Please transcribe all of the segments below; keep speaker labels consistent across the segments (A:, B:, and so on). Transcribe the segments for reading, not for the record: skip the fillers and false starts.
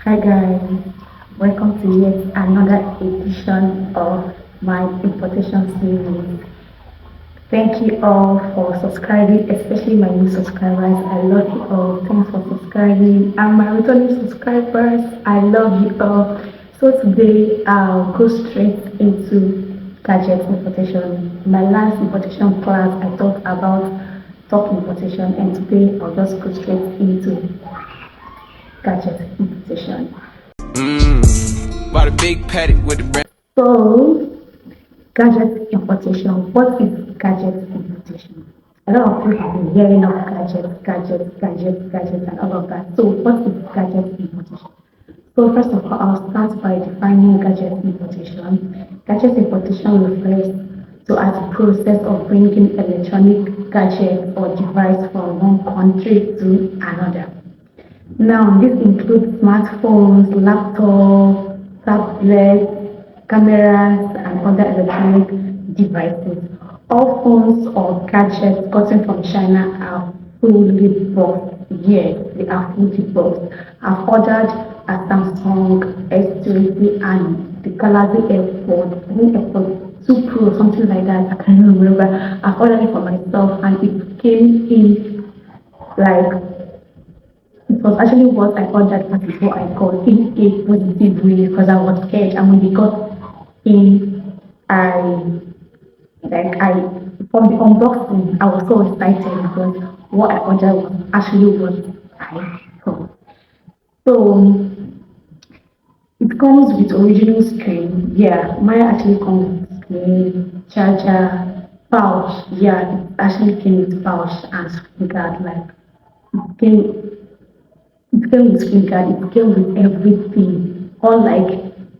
A: Hi guys, welcome to yet another edition of my importation series. Thank you all for subscribing, especially my new subscribers. I love you all. Thanks for subscribing. And my returning subscribers, I love you all. So today I'll go straight into gadget importation. My last importation class I talked about top importation, and today I'll just go straight into gadget importation.
B: Bought a big paddock with the brand.
A: So, gadget importation. What is gadget importation? A lot of people have been hearing of gadgets, and all of that. So, what is gadget importation? So, first of all, I'll start by defining gadget importation. Gadget importation refers to as the process of bringing electronic gadget or device from one country to another. Now, this includes smartphones, laptops, tablets, cameras, and other electronic devices. All phones or gadgets gotten from China are fully boxed. Yes, they are fully boxed. I've ordered a Samsung S20 and the Galaxy Airpod, I think Airpod 2 Pro, something like that. I can't remember. I've ordered it for myself and it came in like it was actually what I ordered, but before I got in a positive way because I was scared. And when they got in, I from the unboxing, I was so excited because what I ordered was actually what I thought. So it comes with original screen. Yeah, mine actually comes with screen, charger, pouch. Yeah, it actually came with pouch and screen guard. Like it came it came with screen guard, it came with everything. Unlike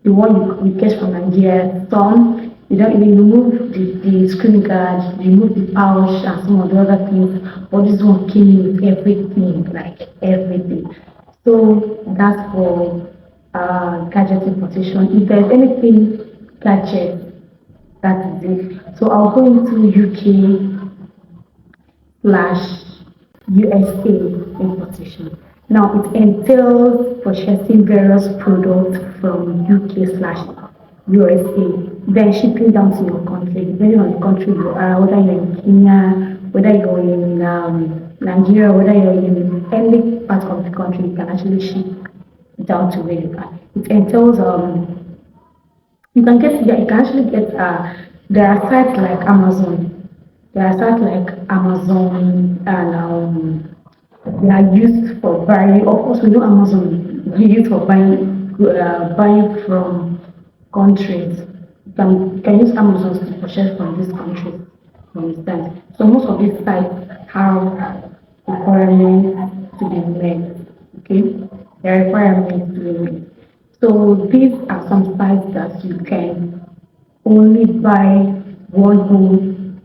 A: the one you get from Nigeria, some you don't even remove the screen guard, you remove the pouch and some of the other things. But this one came in with everything, like everything. So that's for gadget importation. If there's anything gadget, that is it. So I'll go into UK/USA importation. Now it entails purchasing various products from UK/USA, then shipping down to your country, depending on the country you are, whether you're in Kenya, whether you're in Nigeria, whether you're in any part of the country, you can actually ship down to where you are. It entails you can get yeah, you can actually get there are sites like Amazon. There are sites like Amazon and they are used for buying. Of course, we know Amazon is used for buying from countries. You can use Amazon to purchase from these countries. You understand? So most of these sites have requirements to be met. Okay, there are requirements to be met. So these are some sites that you can only buy one home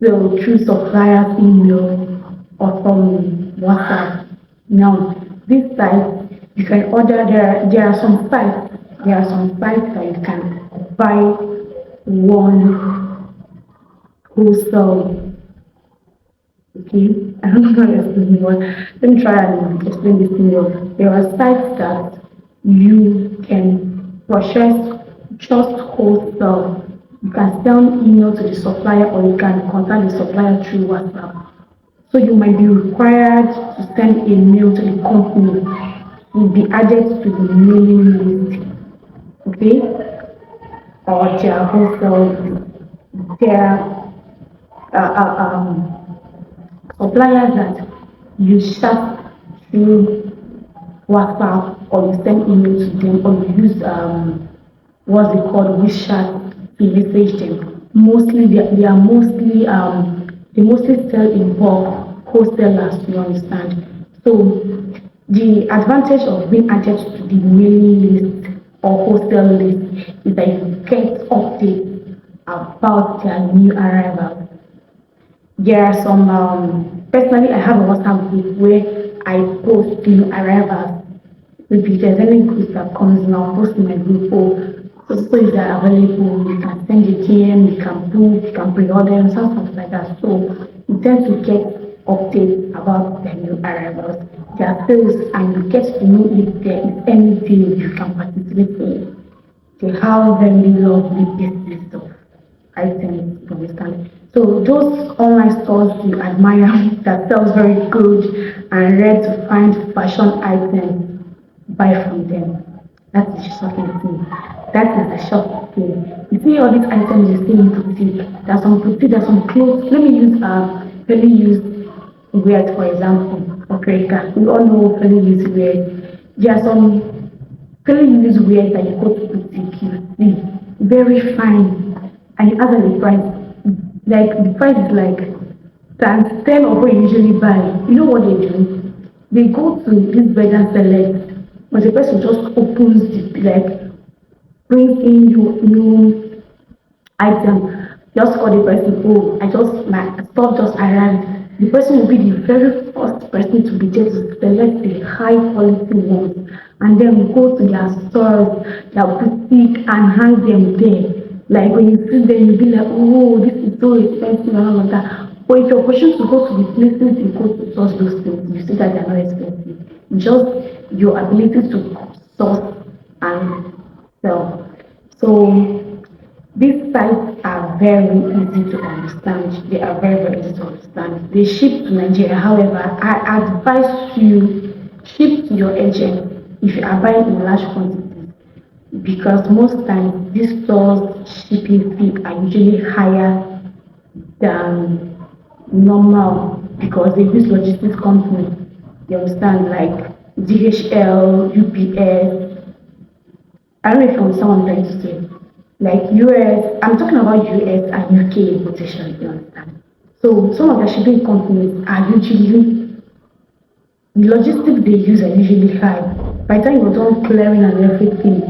A: so through supplier email or from WhatsApp. Now, this site you can order there are some sites that you can buy one wholesale. Okay, I don't know how to explain it, but let me try and explain this thing well. There are sites that you can purchase just wholesale. You can send email to the supplier or you can contact the supplier through WhatsApp. So you might be required to send a mail to the company to be added to the mailing list, okay, or their wholesale list. Their suppliers that you chat through WhatsApp or you send email to them or you use what's it called WeChat to message them. Mostly they are mostly they mostly sell in bulk wholesalers, you understand. So the advantage of being added to the mailing list or wholesale list is that you get updates about their new arrivals. There are some personally I have a WhatsApp group where I post new arrivals. Maybe if there's any goods that comes now, post in my group or so if they're available, you can send a DM, you can book, you can pre-order and stuff like that. So you tend to get updates about the new arrivals. their sales and you get to know if there is any deal you can participate in. They have very lovely pieces of items, you understand. So those online stores you admire that sells very good and rare to find fashion items, buy from them. That is the shocking thing. That is the shocking thing. You see all these items you see in boutique. There's some boutique, there's some clothes. Let me use fairly used wear for example, okay, we all know fairly used wear. There are some fairly used wear that you go to boutique, you see very fine, and you ask them the price. Like the price is like times 10 of what you usually buy. You know what they do? They go to this bed and select, but the person just opens the like brings in new item. Just call the person, oh, I just my stuff just arrived. The person will be the very first person to be there to select the high quality ones and then go to their stores, their boutique and hang them there. Like when you see them, you'll be like, oh, this is so expensive and all of that. But if you're pushing to go to the places you go to source those things, you see that they're not expensive. Just your ability to source and sell. So these sites are very easy to understand. They are very easy to understand. They ship to Nigeria. However, I advise you ship to your agent if you are buying in large quantities because most times these stores shipping fee are usually higher than normal because they use logistics company. You understand, like DHL, UPS. I don't know if you understand what I'm trying to say. Like US, I'm talking about US and UK importation, you understand? So some of the shipping companies are usually, the logistics they use are usually high. By the time you're done clearing and everything,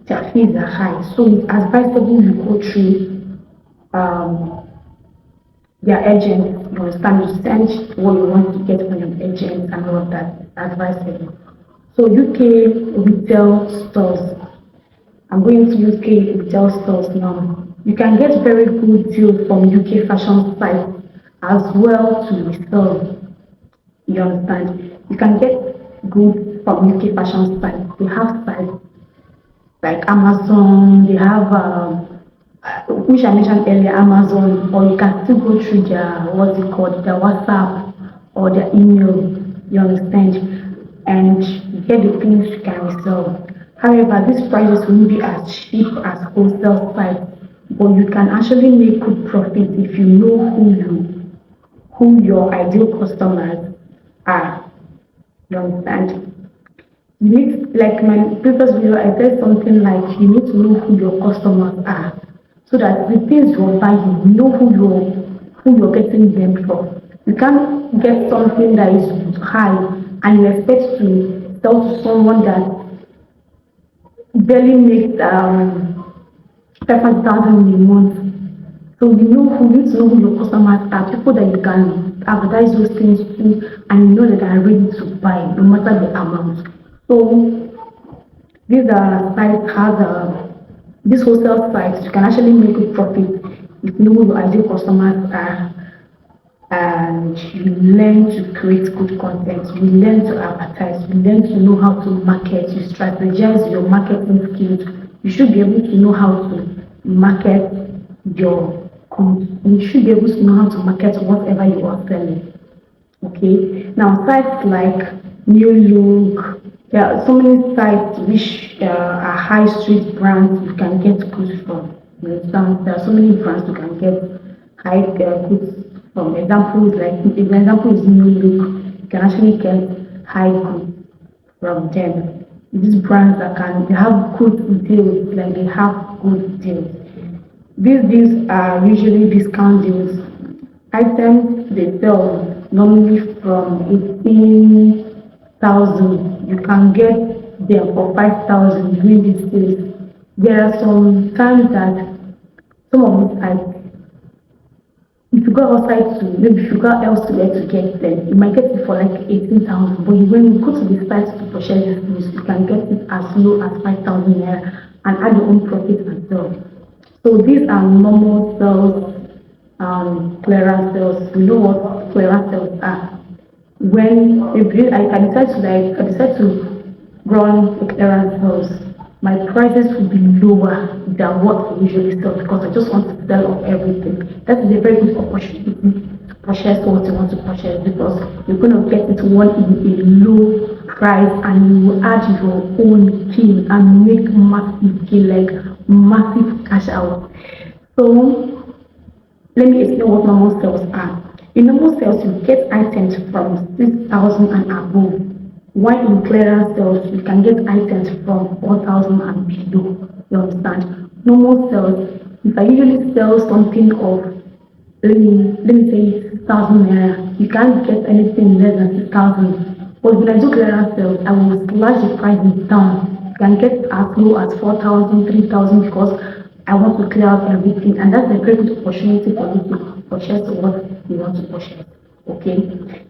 A: their fees are high. So it's advisable you go through um, their agent, you understand, you send what you want to get from your agent and all of that. It's advisable. So UK retail stores, I'm going to UK retail stores now. You can get very good deals from UK fashion sites as well to resell. You understand? You can get goods from UK fashion sites. They have sites like Amazon, they have which I mentioned earlier, Amazon, or you can still go through their what's it called, their WhatsApp or their email, you understand, and you get the things you can resell. However, these prices won't be as cheap as wholesale sites, but you can actually make good profit if you know who your ideal customers are. You understand? You need, like my previous video, I said something like you need to know who your customers are, so that the things you're buying, you know who you're getting them from. You can't get something that is high and you expect to sell to someone that barely makes 500,000 in a month. So you need to know who your customers are, people that you can advertise those things to, and you know that they are ready to buy, no matter the amount. So these sites have these wholesale sites. You can actually make a profit if you know who your ideal customers are, and you learn to create good content. You learn to advertise. You learn to know how to market. You strategize your marketing skills. You should be able to know how to market your goods. You should be able to know how to market whatever you are selling. Okay. Now sites like New Look, there are so many sites which are high street brands you can get goods from. You understand? There are so many brands you can get high goods from. Examples like an example is New Look. You can actually get high goods from them. These brands that can they have good deals, like they have good deals. These deals are usually discount deals. Items they sell normally from 18,000. You can get them for 5,000 during these days. There are some times that some of these items, if you go outside to maybe if you go elsewhere to get them, you might get it for like 18,000. But when you go to the site to purchase these things, you can get it as low as 5,000 naira and add your own profit and sell. So these are normal sales, clearance sales. You know what clearance sales are? when I decide to run a clearance sales, my prices will be lower than what I usually sell because I just want to sell off everything. That is a very good opportunity to purchase what you want to purchase because you're going to get it one in a low price and you will add your own gain and make massive gain, like massive cash out. So let me explain what normal sales are. In normal sales, you get items from 6,000 and above. While in clearance sales, you can get items from 4,000 and below. You understand? Normal sales, if I usually sell something of, let me say 6,000 naira, you can't get anything less than 6,000. But when I do clearance sales, I will slash the prices down. You can get as low as 4,000, 3,000 because I want to clear out everything, and that's a very good opportunity for you to purchase what you want to purchase. Okay,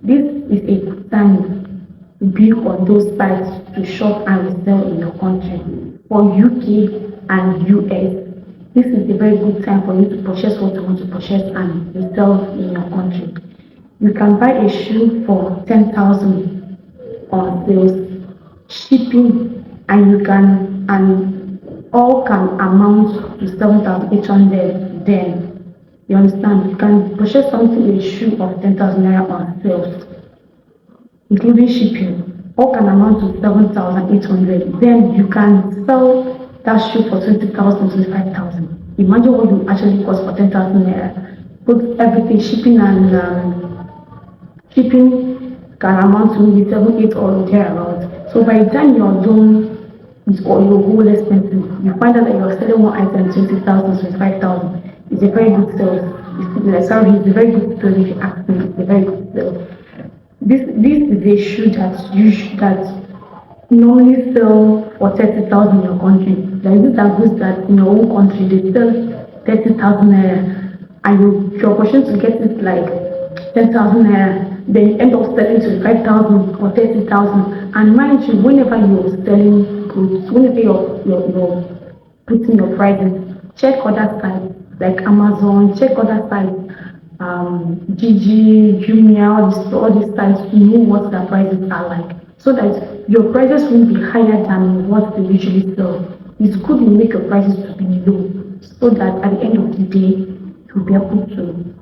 A: this is a good time to be on those sites to shop and resell in your country. For UK and US, this is a very good time for you to purchase what you want to purchase and resell in your country. You can buy a shoe for 10,000 on sales, shipping, and you can and all can amount to 7,800. Then you understand you can purchase something a shoe of 10,000 naira on sales, including shipping. All can amount to 7,800. Then you can sell that shoe for 20,000, 25,000. Imagine what you actually cost for 10,000 naira. Put everything shipping and shipping can amount to maybe 7, 8 or thereabouts. So by the time you're done with all your whole expenses, you find out that you're selling one item 20,000, 25,000. It's a very good sale. It's a very good sale if you ask me. It's a very good sale. This is a shoe that normally sell for 30,000 in your country. There is that goods that in your own country they sell 30,000 naira, and your opportunity to get it like 10,000 naira, then you end up selling 25,000 or 30,000. And mind you, whenever you're selling goods, whenever you're putting your prices, check other sites like Amazon, check other sites, GG, Jumia, all these sites to know what their prices are like, so that your prices will be higher than what they usually sell. It's good you make your prices to be low, so that at the end of the day, you'll be able to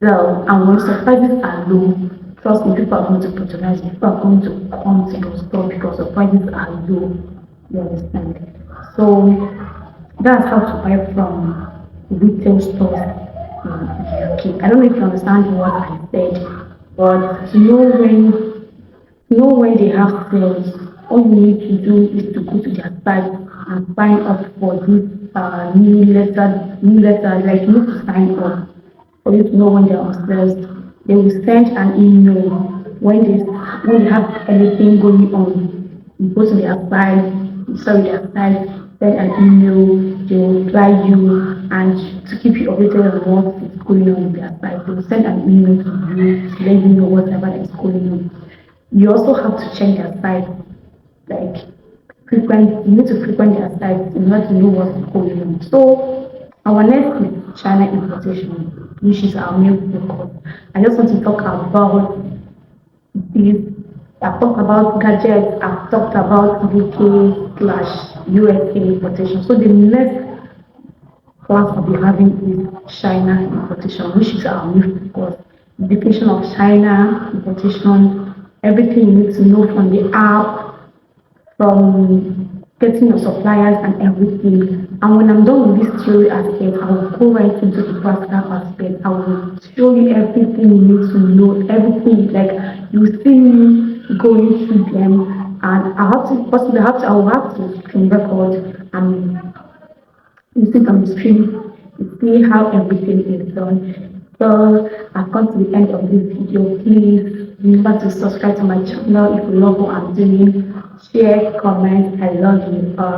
A: sell. And when the prices are low, trust me, people are going to patronize you. People are going to come to your store because the prices are low. You understand? So that's how to buy from retail stores in the UK. I don't know if you understand what I said, but to know when they have sales, all you need to do is to go to their site and sign up for this newsletter. Like you need to sign up for you to know when they're on sales. They will send an email when they have anything going on. You go to their site, send an email, they will reply you, and to keep you updated on what is going on their site. They will send an email to you to let you know whatever is going on. You also have to check their site, like you need to frequent their site in order to know what's going on. So our next is China importation, which is our main focus. I just want to talk about this. I've talked about gadgets, I've talked about UK/USA importation. So the next class we'll be having is China importation, which is our main focus. The definition of China importation, everything you need to know from the app, from getting your suppliers and everything. And when I'm done with this theory aspect, I will go right into the practical aspect. I will show you everything you need to know, everything like you see me going through them, and I will have to screen record and listen on the screen to see how everything is done. So I've come to the end of this video. Please remember to subscribe to my channel if you love what I'm doing. Share, comment. I love you all.